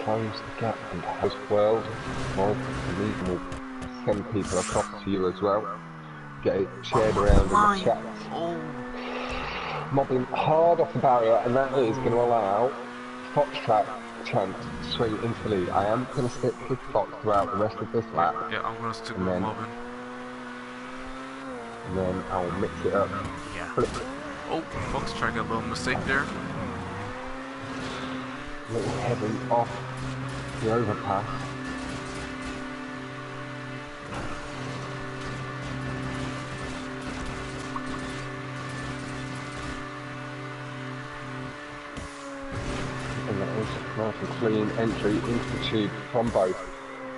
close the gap in the host world. Well, the meeting will send people across to you as well. Get it shared around in the chat. Mobbing hard off the barrier, and that is going to allow foxtrack chance to swing into the lead. I am going to stick with fox throughout the rest of this lap. Yeah, I'm going to stick with mobbin. And then I'll mix it up. Yeah. Oh, foxtrack, a little mistake there. A little heavy off the overpass. And that is nice and clean entry into the tube from both.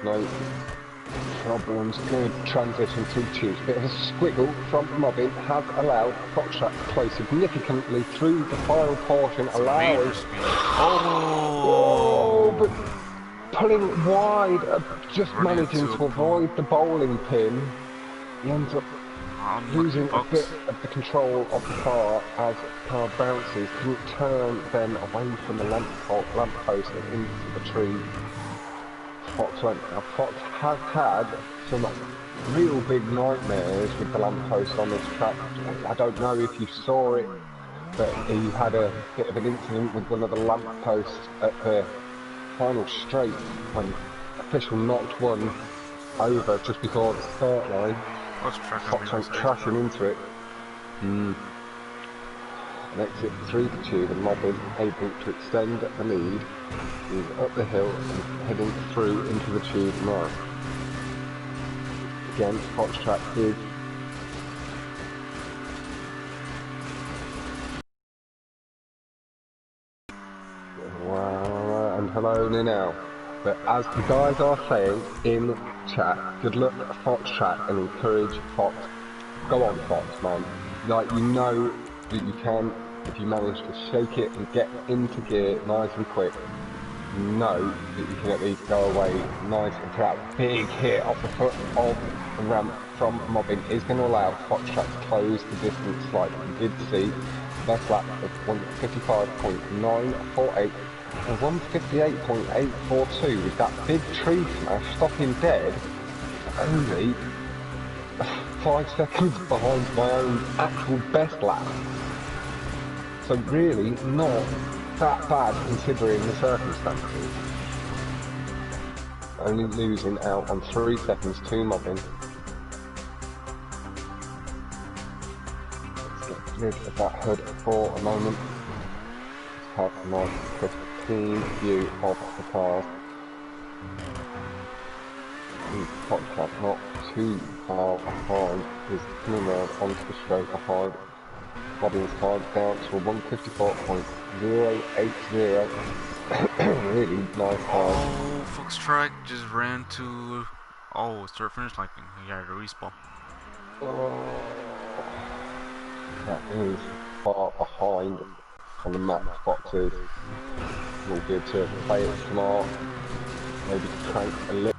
No problems, good transition through the tubes. Bit of a squiggle from mobbin has allowed foxtrack to close significantly through the final portion, allowing... but pulling wide, just managing to avoid the bowling pin. He ends up losing a bit of the control of the car as the car bounces, couldn't turn then away from the lamp post and into the tree. Fox went. Now Fox has had some real big nightmares with the lamppost on this track. I don't know if you saw it, but he had a bit of an incident with one of the lampposts at the final straight when the official knocked one over just before the start line. Fox went crashing into it. An exit through the tube, and mobbin able to extend the lead. He's up the hill and heading through into the tube now. Again, foxtrack is and hello now. But as the guys are saying in chat, good luck at foxtrack and encourage Fox. Go on, Fox, man. Like, you know that you can, if you manage to shake it and get into gear nice and quick, you know that you can at least go away nice and that big hit off the foot of the ramp from mobbin is going to allow foxtrack to close the distance slightly. We did see best lap of 155.948 and 158.842 with that big tree smash stopping dead only 5 seconds behind my own actual best lap. So really not that bad considering the circumstances. Only losing out on 3 seconds to mobbin. Let's get rid of that hood for a moment. Let's have a nice pristine view of the cars. Foxtrack not too far behind is coming round onto the straight behind. Mobbin's time down to a 154.080. Really nice time. Oh, foxtrack just ran to... Oh, start finish line. Yeah, the respawn. That is far behind on the map. Foxes will be able to play it smart, maybe crank a little.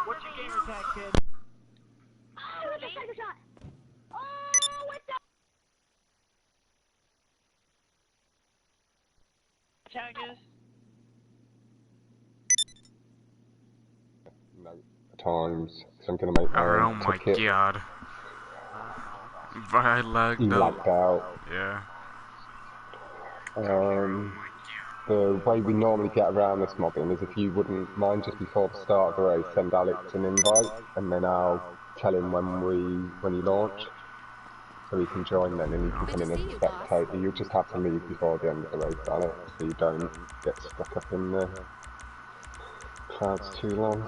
What's your gamer tag, kid? Oh, what the second shot? Oh, what the tag is? No times, so I'm going to make my own ticket. Oh my god. But I lagged You out. lagged out. Yeah. The way we normally get around this mobbing is if you wouldn't mind just before the start of the race, send Alex an invite, and then I'll tell him when you launch, so he can join then, and you can come in as a spectator. You'll just have to leave before the end of the race, Alex, so you don't get stuck up in the clouds too long.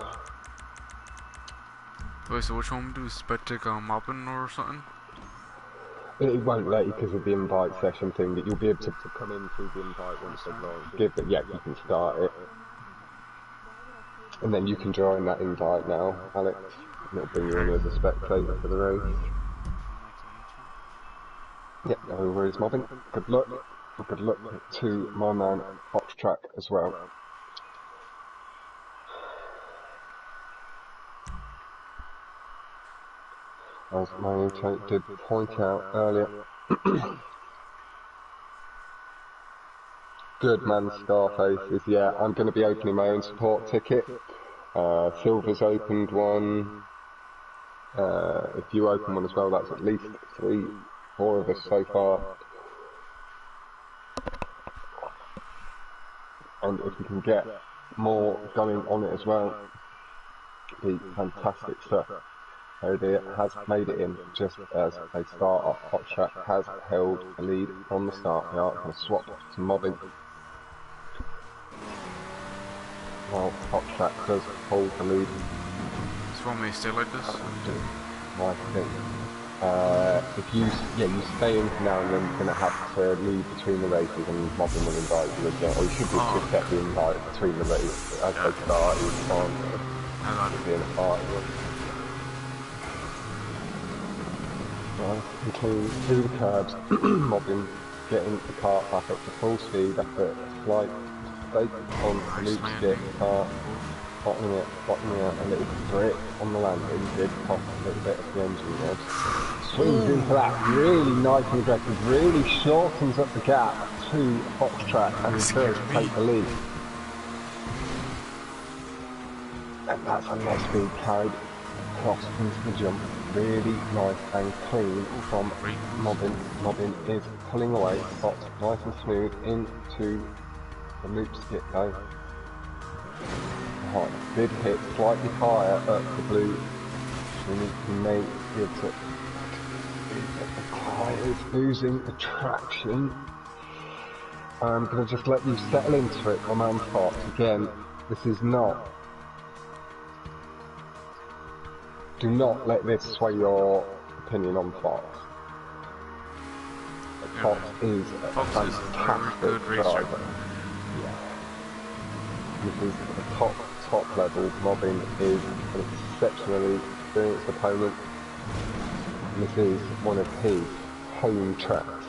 Wait, so which one do? Spectac mobbin or something? It won't let you because of the invite session thing, that you'll be able to come in through the invite once they've launched. Yeah, you can start it. And then you can join that invite now, Alex. And it'll bring you in as a spectator for the race. Yeah, no worries, mobbing. Good luck. Good luck to my man Foxtrack as well. As Manuto did point out earlier. Good man, Scarface is, yeah, I'm going to be opening my own support ticket. Silver's opened one. If you open one as well, that's at least 3, 4 of us so far. And if we can get more going on it as well, it'd be fantastic stuff. Oh dear, has made it in just as they start off. Foxtrack has held the lead from the start. They are going to swap to mobbing. Well, Foxtrack does hold the lead. So want me to stay like this? My thing. If you stay in now and then, you're going to have to leave between the races and mobbing will invite you again. Or you should just get the invite between the races as they start each time. It'll be in a party. Nice and clean through the curbs, mobbing, getting the cart back up to full speed after a slight mistake on the loop skip, cart bottoming it, a little grip on the landing, did cost a little bit of the engine rod. Swings into that, really nice and aggressive, really shortens up the gap to Foxtrack and does take the lead. And that's a nice speed carried across into the jump. Really nice and clean from Mobbin. Mobbin is pulling away, got nice and smooth into the loop skip though. Right, did hit slightly higher up the blue. We may be able to the tyres losing the traction. I'm going to just let you settle into it, my man Fox. Again, this is not. Do not let this sway your opinion on Fox. Fox is a fantastic driver. Yeah. This is the top level. Mobbin is an exceptionally experienced opponent. This is one of his home tracks.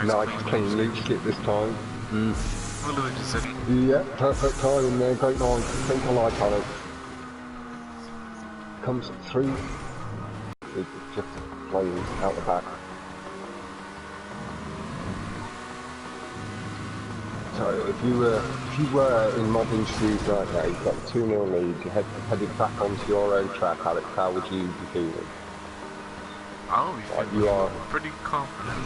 Nice clean loop skip this time. Yeah, perfect timing there, great line. Think I like Alex. Comes through. It just flames out the back. So if you were in Mobbin's shoes right now, you've got a 2-0 lead, you headed back onto your own track, Alex, how would you be feeling? I'll be feeling pretty confident.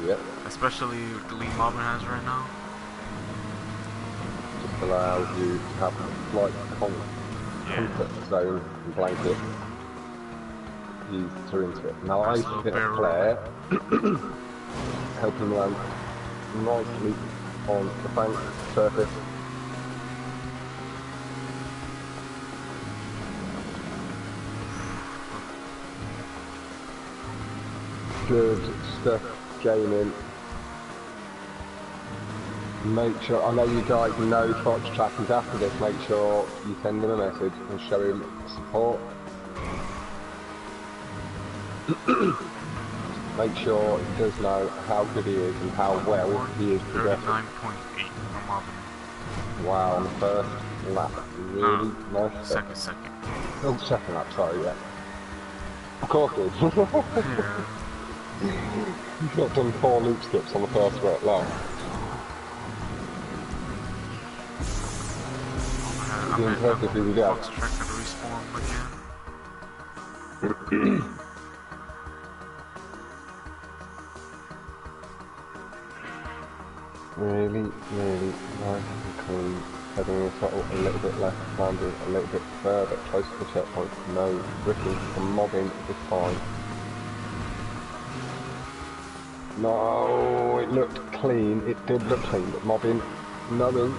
Yep. Especially with the lead Mobbin has right now. Just allows you to have a slight comfort zone and blanket. Ease through into it. Nice bit of flare. Helping land nicely on the bank surface. Good stuff, gaming. Make sure, I know you guys know Foxtrack is after this, make sure you send him a message and show him support. Make sure he does know how good he is and how well he is progressing. 39.8 from Mobbin. Wow, on the first lap, really nice stuff. Second. Oh, second lap, sorry, yeah. Of course it is. He's not done 4 loop skips on the first lap. I be bet impressed if you did. foxtrack had respawn again. Really, really nice and clean. Heading a throttle a little bit left, landing a little bit further, close to the checkpoint. No bricking from mobbing this time. No, it looked clean. It did look clean, but mobbing, knowing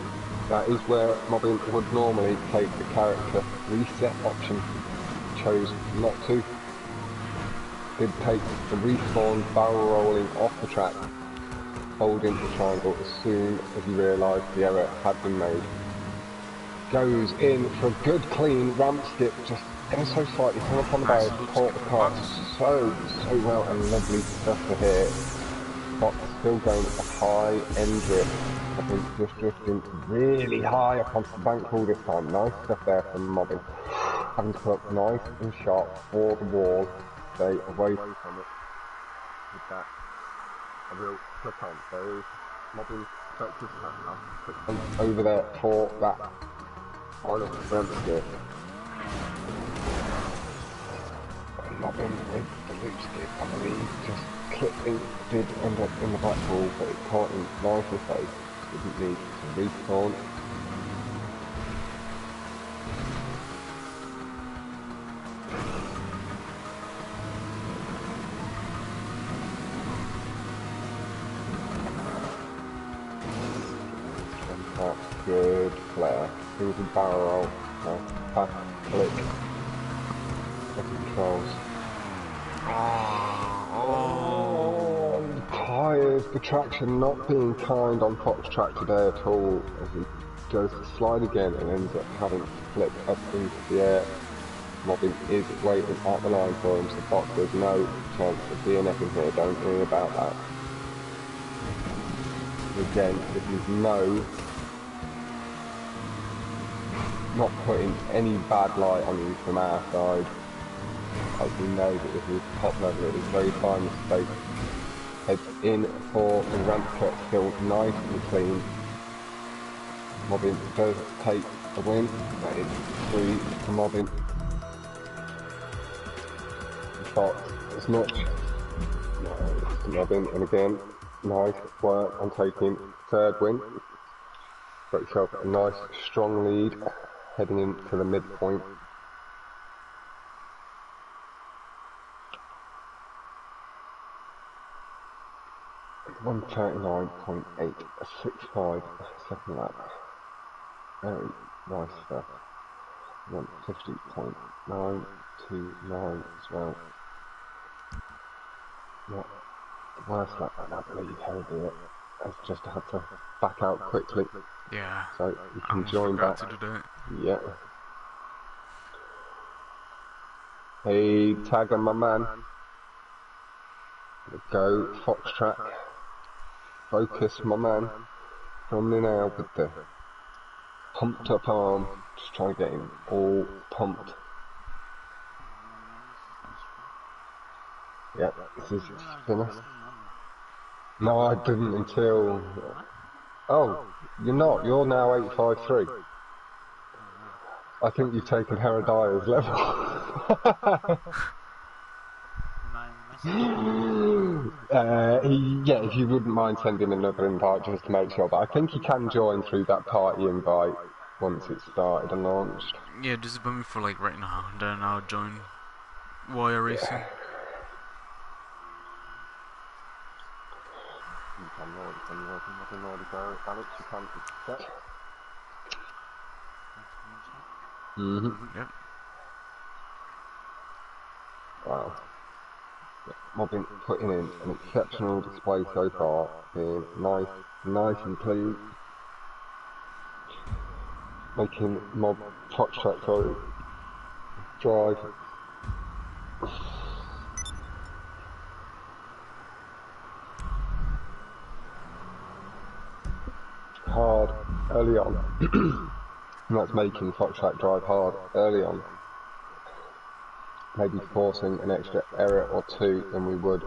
that is where mobbing would normally take the character reset option, chose not to. Did take the respawn barrel rolling off the track, holding the triangle as soon as he realised the error had been made. Goes in for a good clean ramp skip, just ever so slightly, come up on the barrier, caught the car so well, and lovely stuff to hear. But still going a high end drift. I think just drifting really high up onto the bank wall this time. Nice stuff there from mobbing. Having to put up nice and sharp for the wall, stay away from it. With that, a real click on. So mobbing touches over there for that final ramp skip. Mobbing with the loop skip, I believe, just clipping did end up in the back wall, but it caught him nice and safe. Didn't need to respawn. That's good flare. Here's a barrel roll. Nice pass, click. Controls. Oh, tyres, the traction not being kind on foxtrack today at all, as he goes to slide again and ends up having to flip up into the air. Mobbin is waiting at the line for him, so Fox there's no chance of DNFing here, don't worry about that. Again, this is not putting any bad light on you from our side. As we know that this is top level, it is very fine mistake. Heads in for the ramp cut, still nice and clean. Mobbin does take a win, that is 3 for Mobbin. Fox as much. Mobbin, and again, nice work on taking third win. Got yourself a nice strong lead heading into the midpoint. (1:39.865) second lap. Very nice stuff. 1:50.929 as well. Not the worst lap, I believe, albeit has just had to back out quickly. Yeah. So you can join back. To do that. Yeah. Hey, Tagger, my man. Go foxtrack. Focus, my man. From in now with the pumped up arm. Just trying to get him all pumped. Yeah, this is spinner. No, I didn't until... Oh, you're not. You're now 853. I think you've taken Herodiah's level. Yeah, if you wouldn't mind sending him another invite just to make sure, but I think he can join through that party invite once it's started and launched. Yeah, just put me for like right now, then I'll join Wire Racing. You can launch when you're working with another go. Alex, you can check. Yep. Wow. Mobbin putting in an exceptional display so far, being nice and clean. Making foxtrack drive hard early on. And that's making foxtrack drive hard early on. Maybe forcing an extra error or two than we would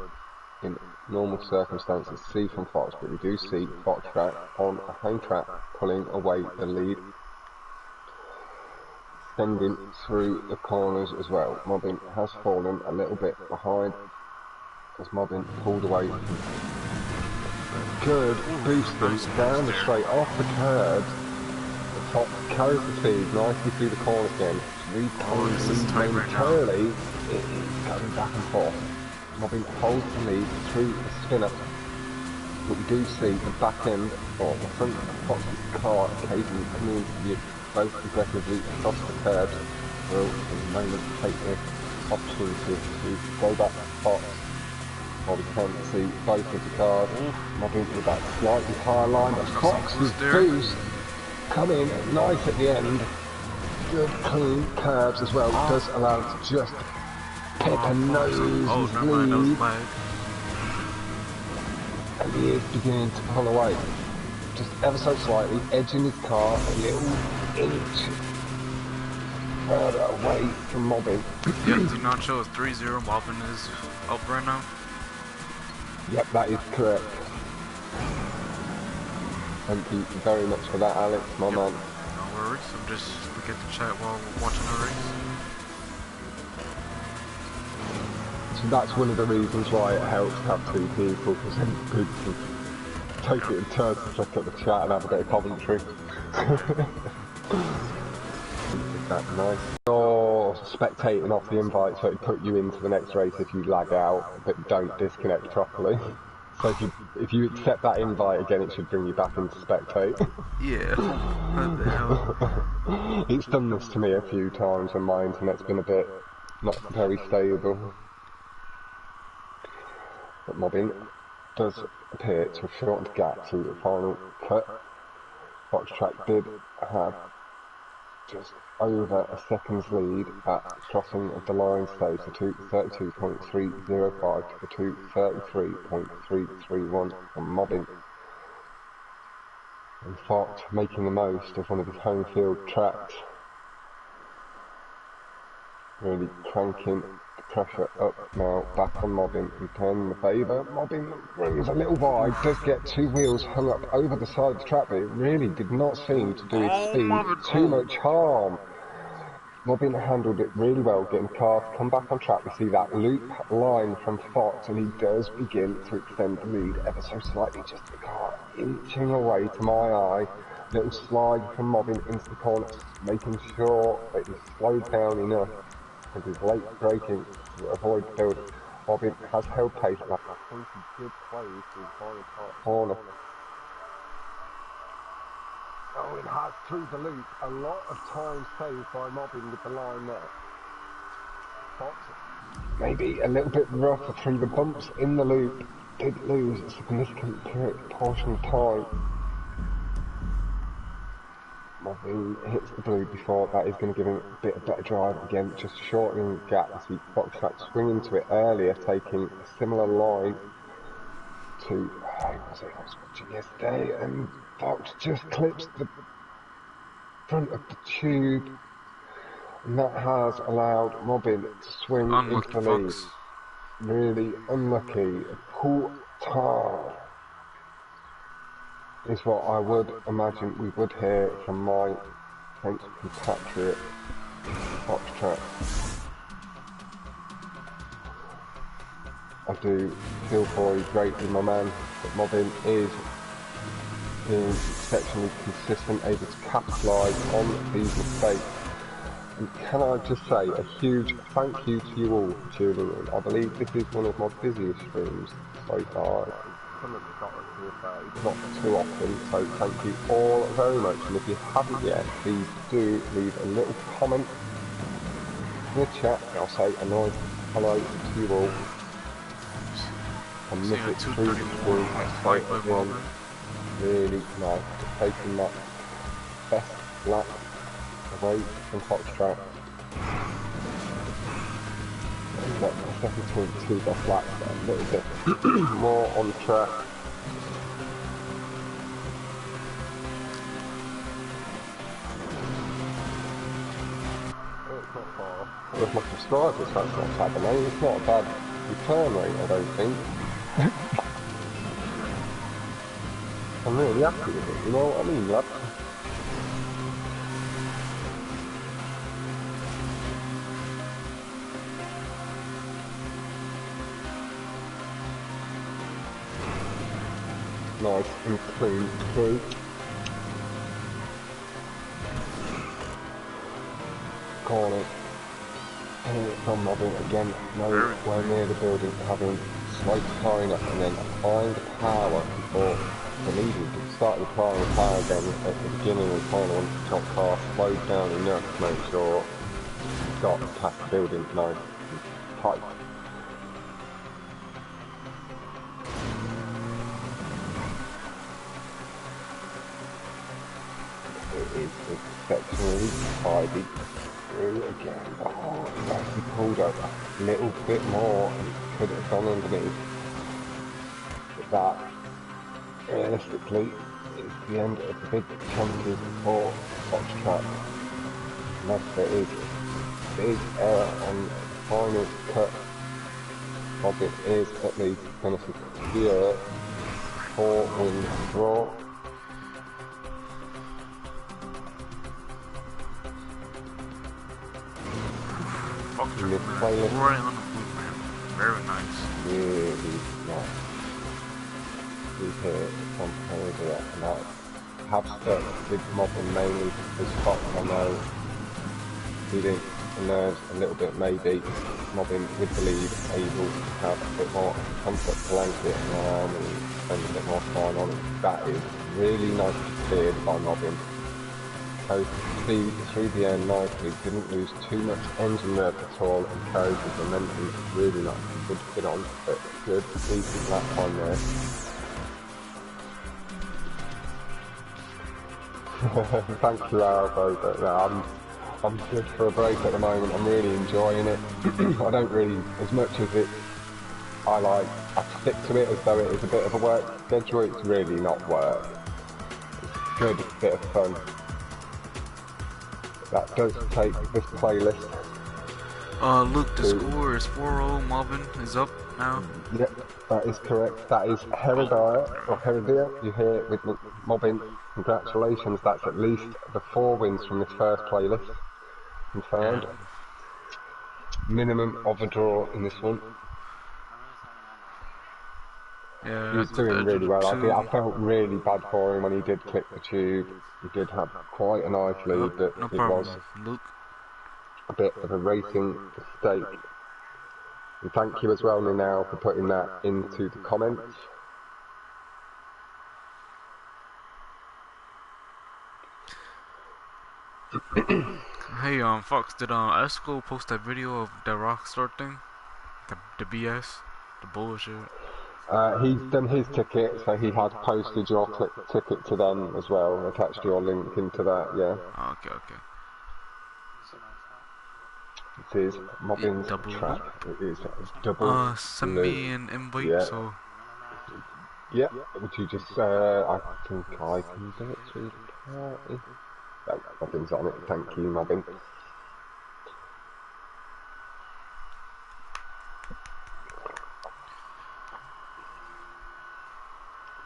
in normal circumstances see from Fox, but we do see foxtrack on a home track pulling away the lead. extending through the corners as well. Mobbin has fallen a little bit behind as Mobbin pulled away from good boosting down the straight off the curb. The top carries the speed nicely through the corners again. Momentarily it is going back and forth. Mobbin holds the lead through the spinner. But we do see the back end or the front of Fox's car occasionally coming into view both aggressively across the curbs. Will in a moment take the opportunity to go back to Fox. While we can see both of the cars mobbing to that slightly higher line, but Fox's boost coming nice at the end. Good clean curves as well. Does allow it to just pick a nose lead. And he is beginning to pull away. Just ever so slightly, edging his car a little inch further away from Mobbin. Yeah, do not show us 3-0. Mobbin is up right now. Yep, that is correct. Thank you very much for that, Alex, my man. No worries, we get to chat while we're watching the race. So that's one of the reasons why it helps to have two people, because then people can take it in turns to look at the chat and have a bit of commentary. That's nice. You're spectating off the invite, so it put you into the next race if you lag out, but you don't disconnect properly. So if you accept that invite again, it should bring you back into spectate. Yeah. What the hell? It's done this to me a few times when my internet's been a bit not very stable. But Mobbin does appear to have shortened the gap to the final cut. Foxtrack did have just over a second's lead at crossing of the line stage, the 2:32.305 to the 2:33.331 from Mobbin. And Fox making the most of one of his home field tracks, really cranking the pressure up now, back on Mobbin and turning the favour. Mobbin runs a little wide, does get two wheels hung up over the side of the track, but it really did not seem to do his speed too much harm. Mobbin handled it really well, getting the car to come back on track. We see that loop line from Fox, and he does begin to extend the lead ever so slightly, just the car inching away to my eye. Little slide from Mobbin into the corner, making sure that he slowed down enough and his late braking to avoid the build. Mobbin has held pace, and I think he did play through the final corner. Oh, it has through the loop. A lot of time saved by Mobbin with the line there. Fox, maybe a little bit rougher through the bumps in the loop. Did lose a significant portion of time. Mobbin hits the blue before that is going to give him a bit of better drive again, just shortening the gap. We see Foxtrack swing into it earlier, taking a similar line to I was watching yesterday, and Fox just clips the front of the tube, and that has allowed Mobbin to swing into the lead. Really unlucky. Pull tard is what I would imagine we would hear from my French compatriot Foxtrack. I do feel for you greatly, my man, but Mobbin is being exceptionally consistent, able to capitalise on these mistakes. And can I just say a huge thank you to you all for tuning in. I believe this is one of my busiest streams so far. Not too often, so thank you all very much. And if you haven't yet, please do leave a little comment in the chat. I'll say a nice hello to you all. And miss it through the screen straight at the end. Really nice, taking that best lap away from Foxtrack. Got the second between the two best laps, but a little bit more on track. It's not far. With my subscribers, that's not happening. It's not a bad return rate, I don't think. I'm really happy with it, you know what I mean, lad? nice and clean through. Corner. And it's on mobbing again, nowhere near the building, having slowed the car enough and then applying the power before releasing to start applying the power again at the beginning and final once the top car slowed down enough to make sure it got past the building nice and tight. It is exceptionally tidy through again. Oh, it's actually pulled up a little bit more and could have gone underneath. But that, realistically, is the end of the big chances for foxtrack. Unless there is a big error on the final cut, mobbin is at least going to secure 4-win draw. Foxtrack, right on the boot, man. Very nice. Really nice. We hear from Canada and I have stuck with mobbin mainly because Fox, I know, feeding the nerves a little bit maybe. Mobbin with the lead able to have a bit more comfort blanket around and spend a bit more time on it. That is really nicely cleared by mobbin. Coast speed through the air nicely, didn't lose too much engine nerve at all and carried the momentum really nicely. Good to get on, but good, decent lap time there. Thank you, Alvo, but yeah, I'm good for a break at the moment. I'm really enjoying it. I don't really, as much as it, I stick to it as though it is a bit of a work schedule. It's really not work. It's a good bit of fun. That does take this playlist. Look, the score is 4-0. Mobbin is up now. Yep, that is correct. That is Heredia. You hear it with mobbin. Congratulations. That's at least the 4 wins from this first playlist. Confirmed. Yeah. Minimum of a draw in this one. Yeah, He was doing really well. I felt really bad for him when he did click the tube. He did have quite a nice lead, but no it problem, was Luke. a bit of a racing mistake. And thank you as well, Ninal, for putting that into the comments. Hey, Fox, did Esco post that video of the Rockstar thing? The BS? The bullshit? He's done his ticket, so he has posted your ticket to them as well, attached your link into that, yeah. Okay, okay. It is mobbin's track. It is double send loop. me an invite, Yeah. so... Yeah, would you just, I think I can do it through the party. No, mobbin's on it, thank you, mobbin.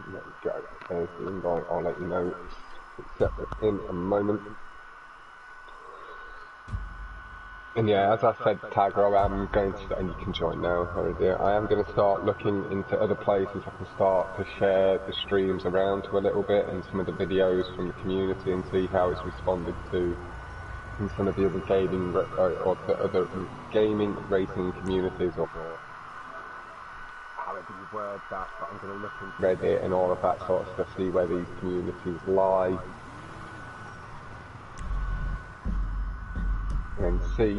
There we go, there's the invite, I'll let you know it's separate in a moment. And yeah, as I said, Tagro, I'm going to, and you can join now, Heredia, I am going to start looking into other places I can start to share the streams around to a little bit and some of the videos from the community and see how it's responded to in some of the other gaming, or the other gaming racing communities, or however you word that, but I'm going to look into Reddit and all of that sort of stuff, see where these communities lie. And see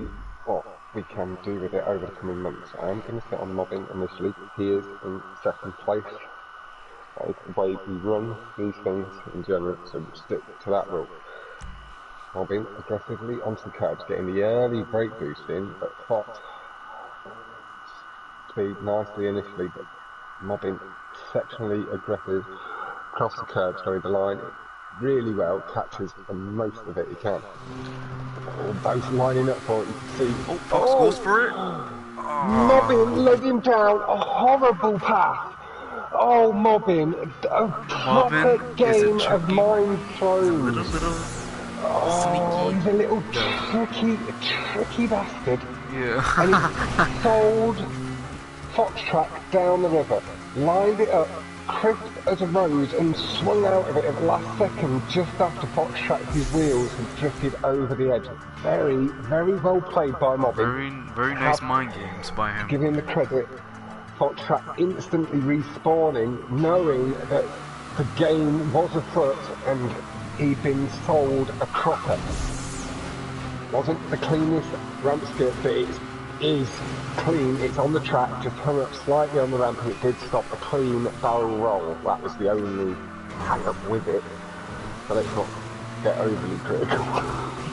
what we can do with it over the coming months. I am going to sit on mobbin initially. He is in second place. That is the way we run these things in general, so we'll stick to that rule. Mobbin aggressively onto the curbs, getting the early brake boost in, but Fox speed nicely initially, but mobbin exceptionally aggressive across the curbs, going the line really well, catches the most of it he can. Both lining up for it, you can see. Oh, Fox goes for it! Mobbin led him down a horrible path. Oh, mobbin, a proper game of mind throws. Oh, he's a little tricky bastard. Yeah. And he sold foxtrack down the river, lined it up, crisp as a rose and swung out of it at the last second just after Foxtrack's wheels had drifted over the edge. Very, very well played by Mobbin. Very nice mind games by him. To give him the credit, Foxtrack instantly respawning, knowing that the game was afoot and he'd been sold a cropper. Wasn't the cleanest ramp skip, but it is clean. It's on the track, just hung up slightly on the ramp, and it did stop a clean barrel roll. That was the only hang up with it. So let's not get overly critical.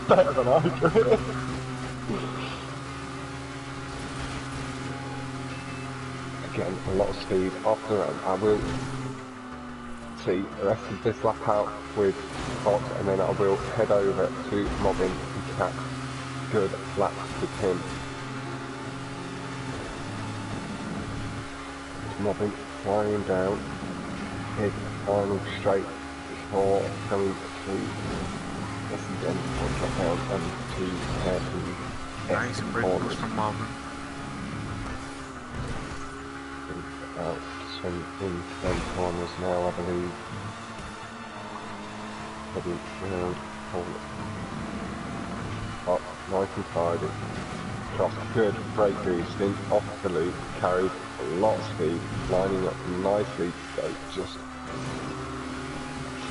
Better than I do. Again, a lot of speed off the ramp. I will see the rest of this lap out with Fox, and then I will head over to Mobbin and catch good laps with him. Mobbin flying down his final straight before going to this again, drop down and to nice breakthroughs from Mobbin. About swing in 10 corners now, I believe. Probably around up nice and tidy. Cross good brake boosting off the loop, carried a lot of speed, lining up nicely to go just to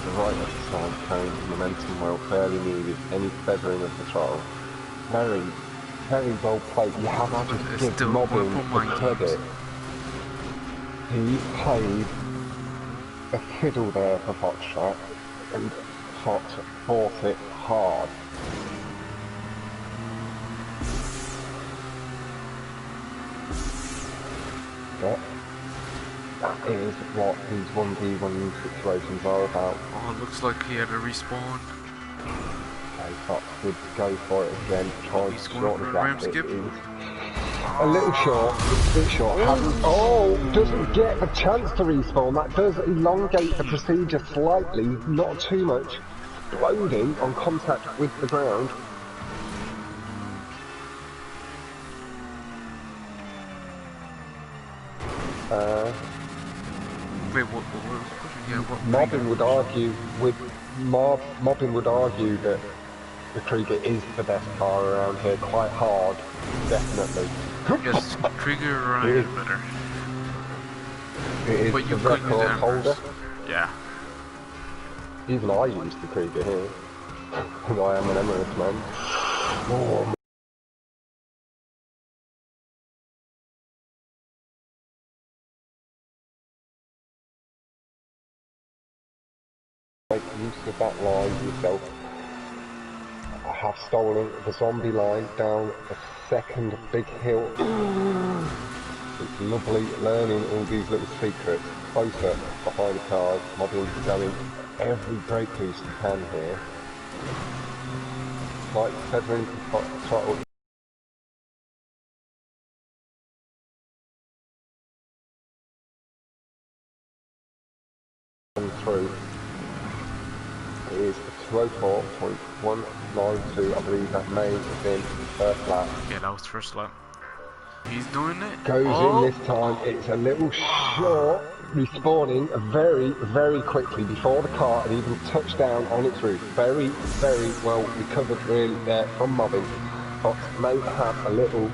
the right of the side, carrying the momentum well, barely needed any feathering of the throttle. Very, very well played. You have to just give Mobbin the credit. He played a fiddle there for Foxtrack, and Fox fought it hard. But that is what these 1v1 situations are about. Oh, it looks like he had a respawn. Okay, Fox would go for it again, try to shorten the gap. It is a little short, it's a bit short. Doesn't get a chance to respawn. That does elongate the procedure slightly, not too much. Exploding on contact with the ground. Wait, what was pushing? Yeah, what? Mobbin would argue that the Krieger is the best car around here, quite hard, definitely. Yes, Krieger is better. It is but you the record holder. Yeah. Even I used the Krieger here. And I am an Emirates man. Oh, make use of that line yourself. I have stolen the zombie line down the second big hill. It's lovely learning all these little secrets. Closer behind the cars, Mobbin going every brake boost you can here. Like feathering the throttle. Through. It is 204.192, I believe that may have been first lap. Yeah, that was first lap. He's doing it. Goes in this time, it's a little short, respawning very, very quickly before the car had even touched down on its roof. Very, very well recovered really there from Mobbin. Fox may have a little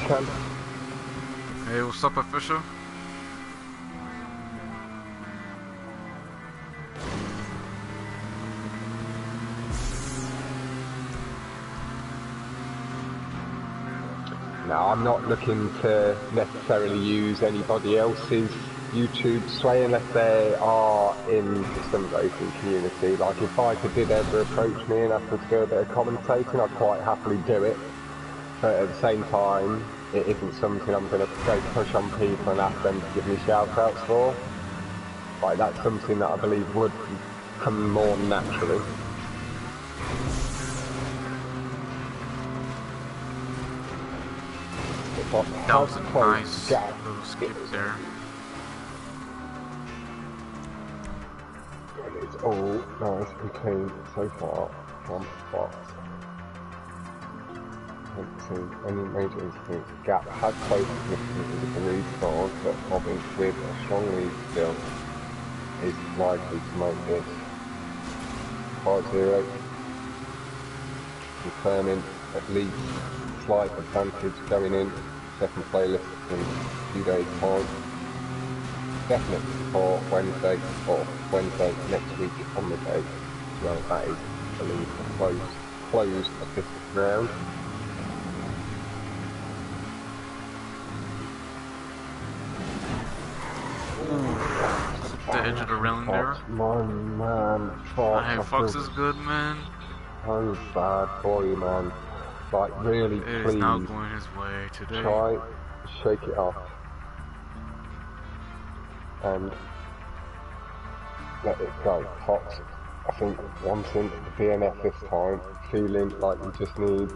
chance. Hey, what's up, official? Now, I'm not looking to necessarily use anybody else's YouTube sway unless they are in the sim racing community. Like, if Biker did ever approach me and ask me to do a bit of commentating, I'd quite happily do it. But at the same time, it isn't something I'm going to go push on people and ask them to give me shout-outs for. Like, that's something that I believe would come more naturally. That was a nice little skip there. It's all nice and clean so far from Fox. Haven't seen any major incidents. Gap has closed significantly with the respawn, but Mobbin with a strong lead still. is likely to make this 5-0, confirming at least slight advantage going in second playlist in a few days' time. Definitely for Wednesday or Wednesday next week on the day. Well, that is, I believe, closed at this round. The edge of the railing there. My man, Fox. Hey, Fox is good, man. So bad for you, man. Like, really, It please. is not going his way today. Try, shake it off. And let it go. Fox, I think, wanting the DNF this time, feeling like he just needs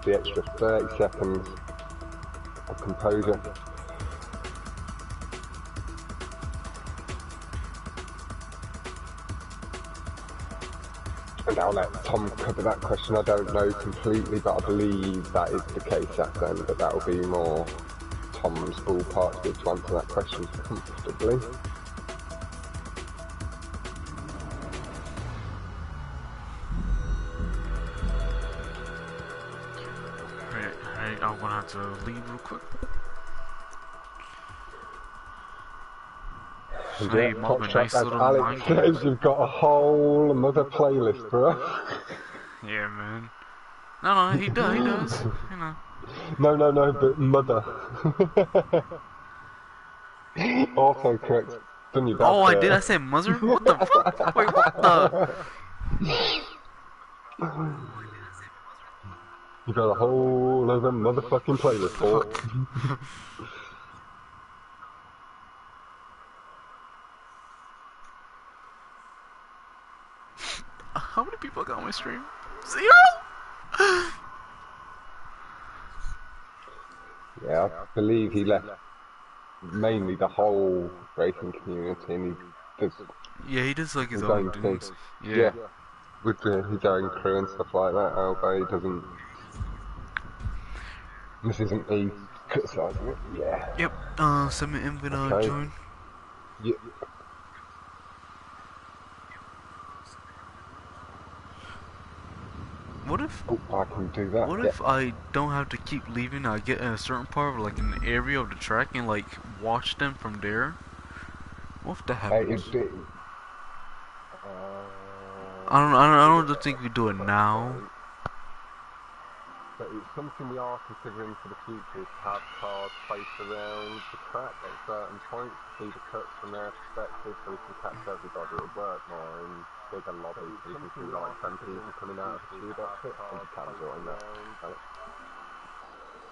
the extra 30 seconds of composure. And I'll let Tom cover that question. I don't know completely, but I believe that is the case at then, but that will be more Tom's ballpark to answer that question comfortably. Hey, I'm gonna have to leave real quick. Hey, mobbin, nice little Alex says you've got a whole another playlist, bro. Yeah, man. No, he does, you know. No, but mother. Also correct. Done you Oh, I did. I said mother? What the fuck? Wait, what the? You got a whole other motherfucking playlist for it. How many people got on my stream? 0! Yeah, I believe he left mainly the whole racing community, and he does. Yeah, he does like his own thing. things. Yeah, with his own crew and stuff like that. Although he doesn't. This isn't me criticising it. Yeah. Yep. Send me invite Okay. join. Yeah. What if? Oh, I can do that. What if I don't have to keep leaving? I get in a certain part of like an area of the track and like watch them from there. What if that happens? I don't think we do it now. But it's something we are considering for the future, is to have cars placed around the track at certain points to see the cuts from their perspective, so we can catch everybody at work more in bigger lobbies, so you can see like 10 people coming out of the tube exit, and you can join that.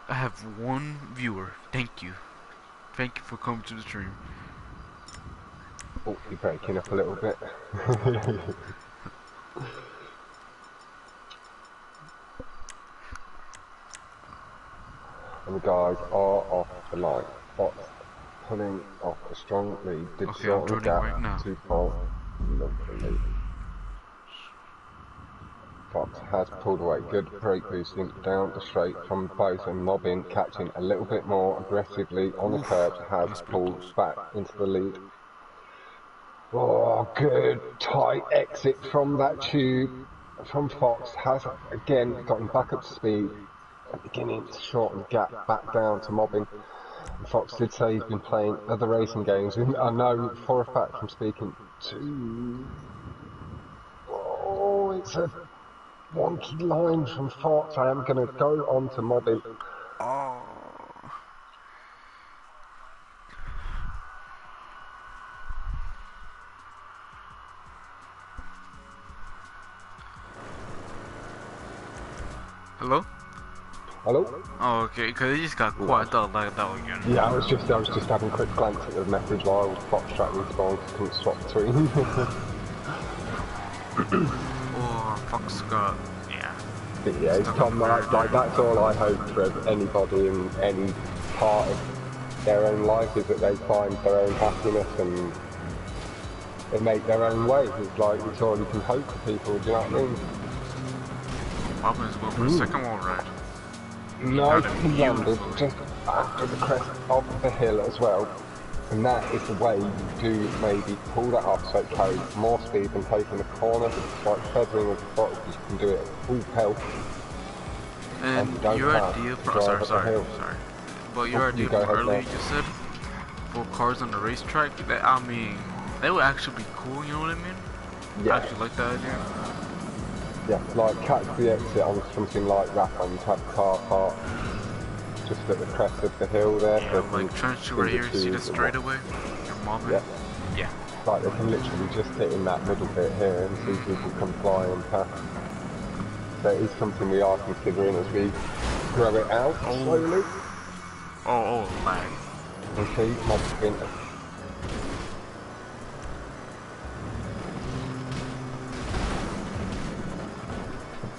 I have one viewer. Thank you. Thank you for coming to the stream. Oh, you're breaking up a little bit. And the guys are off the line. Fox pulling off a strong lead. Did Okay, I'm joining right now. To Fox. Lovely. Fox has pulled away. Good brake boosting down the straight from both, and Mobbin catching a little bit more aggressively on the curbs, has pulled back into the lead. Oh, good tight exit from that tube from Fox. Has again gotten back up to speed. Beginning to shorten the gap back down to Mobbin. Fox did say he's been playing other racing games, and I know for a fact from speaking to... Oh, it's a wonky line from Fox. I am going to go on to Mobbin. Oh. Hello? Hello? Oh, okay, because it just got quiet. I thought like that again. Yeah, I was just having a quick glance at the message while foxtrack responds, couldn't swap between. Oh, Fox got, yeah. Yeah, it's Tom, like that's all I hope for anybody in any part of their own life, is that they find their own happiness and they make their own way. It's like, it's all you can hope for people, do you know what I mean? Mobbin's going for a second wall ride. Nice and landed just after the crest of the hill as well. And that is the way you do maybe pull that off so it carries more speed than taking the corner, but it's like feathering of the throttle because you can do it at full pelt. And you don't your have idea to from drive up the hill. sorry. But your idea go from ahead earlier now. you said for cars on the racetrack, that I mean, that would actually be cool. You know what I mean? Yeah. I actually like that idea. Yeah, like catch the exit on something like that when you have the car parked just at the crest of the hill there. Yeah, So like trench right here. See the straightaway? You're mobbing. Yeah. Yeah. Like they can literally just hit in that middle bit here and see people come flying past. So it is something we are considering as we grow it out slowly. Oh, lag. Okay, mob sprinter.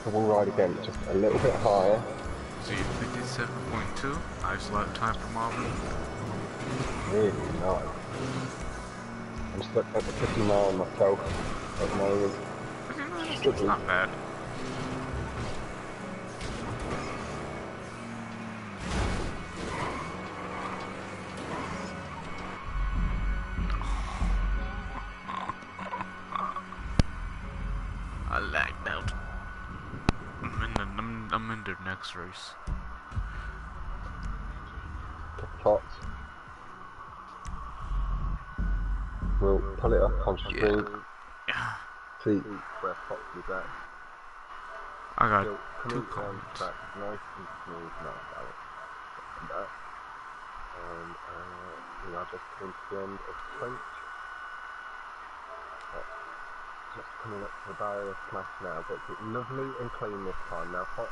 So we'll ride again just a little bit higher. See, 57.2. Nice lap time for mobbing. Really nice. I'm stuck at the 59 myself at the moment. It's not bad. I lagged out. I'm in the next race. Fox. We'll pull it up on screen. Yeah. See where Fox is at. I got Still two coming down the comments. track, nice and smooth, nice balance. And that. And we are just coming to the end of the trench. Just coming up to the barrier smash now, but it's lovely and clean this time. Now Fox